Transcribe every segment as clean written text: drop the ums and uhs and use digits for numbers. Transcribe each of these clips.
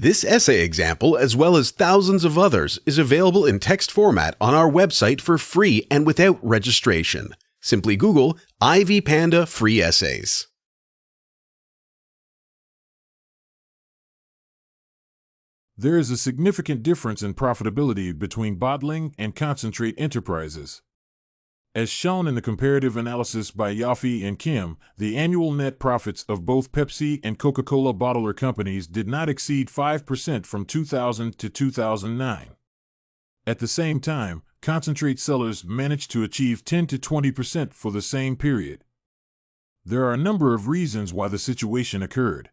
This essay example, as well as thousands of others, is available in text format on our website for free and without registration. Simply Google Ivy Panda Free Essays. There is a significant difference in profitability between bottling and concentrate enterprises. As shown in the comparative analysis by Yoffie and Kim, the annual net profits of both Pepsi and Coca-Cola bottler companies did not exceed 5% from 2000 to 2009. At the same time, concentrate sellers managed to achieve 10 to 20% for the same period. There are a number of reasons why the situation occurred.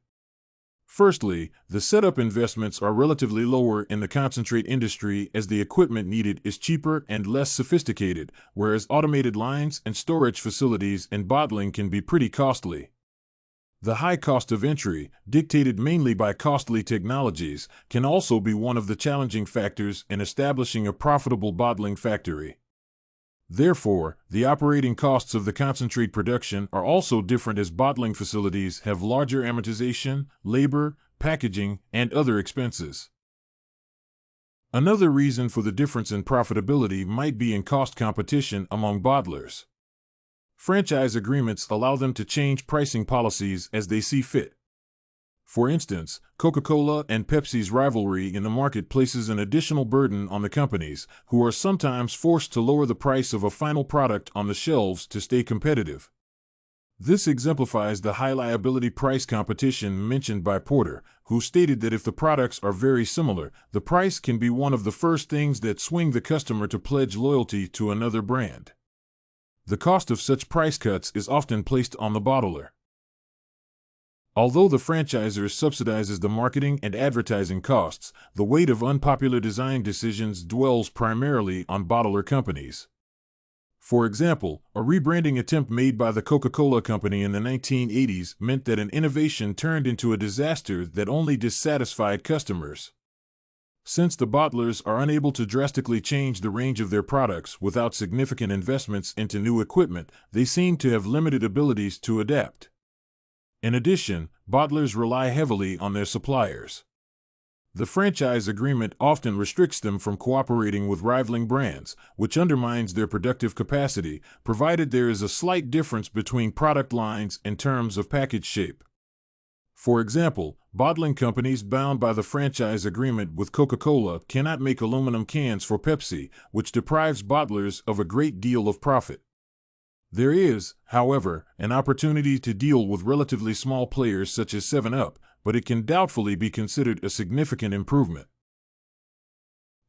Firstly, the setup investments are relatively lower in the concentrate industry as the equipment needed is cheaper and less sophisticated, whereas automated lines and storage facilities and bottling can be pretty costly. The high cost of entry, dictated mainly by costly technologies, can also be one of the challenging factors in establishing a profitable bottling factory. Therefore, the operating costs of the concentrate production are also different as bottling facilities have larger amortization, labor, packaging, and other expenses. Another reason for the difference in profitability might be in cost competition among bottlers. Franchise agreements allow them to change pricing policies as they see fit. For instance, Coca-Cola and Pepsi's rivalry in the market places an additional burden on the companies, who are sometimes forced to lower the price of a final product on the shelves to stay competitive. This exemplifies the high liability price competition mentioned by Porter, who stated that if the products are very similar, the price can be one of the first things that swing the customer to pledge loyalty to another brand. The cost of such price cuts is often placed on the bottler. Although the franchisor subsidizes the marketing and advertising costs, the weight of unpopular design decisions dwells primarily on bottler companies. For example, a rebranding attempt made by the Coca-Cola Company in the 1980s meant that an innovation turned into a disaster that only dissatisfied customers. Since the bottlers are unable to drastically change the range of their products without significant investments into new equipment, they seem to have limited abilities to adapt. In addition, bottlers rely heavily on their suppliers. The franchise agreement often restricts them from cooperating with rivaling brands, which undermines their productive capacity, provided there is a slight difference between product lines in terms of package shape. For example, bottling companies bound by the franchise agreement with Coca-Cola cannot make aluminum cans for Pepsi, which deprives bottlers of a great deal of profit. There is, however, an opportunity to deal with relatively small players such as 7-Up, but it can doubtfully be considered a significant improvement.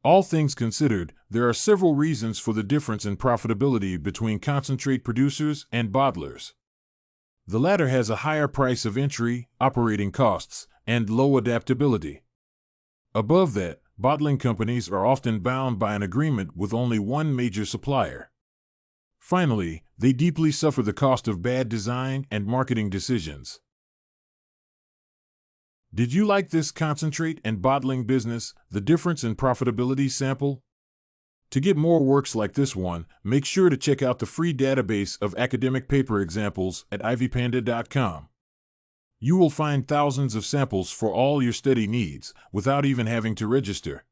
All things considered, there are several reasons for the difference in profitability between concentrate producers and bottlers. The latter has a higher price of entry, operating costs, and low adaptability. Above that, bottling companies are often bound by an agreement with only one major supplier. Finally, they deeply suffer the cost of bad design and marketing decisions. Did you like this concentrate and bottling business, the difference in profitability sample? To get more works like this one, make sure to check out the free database of academic paper examples at ivypanda.com. You will find thousands of samples for all your study needs, without even having to register.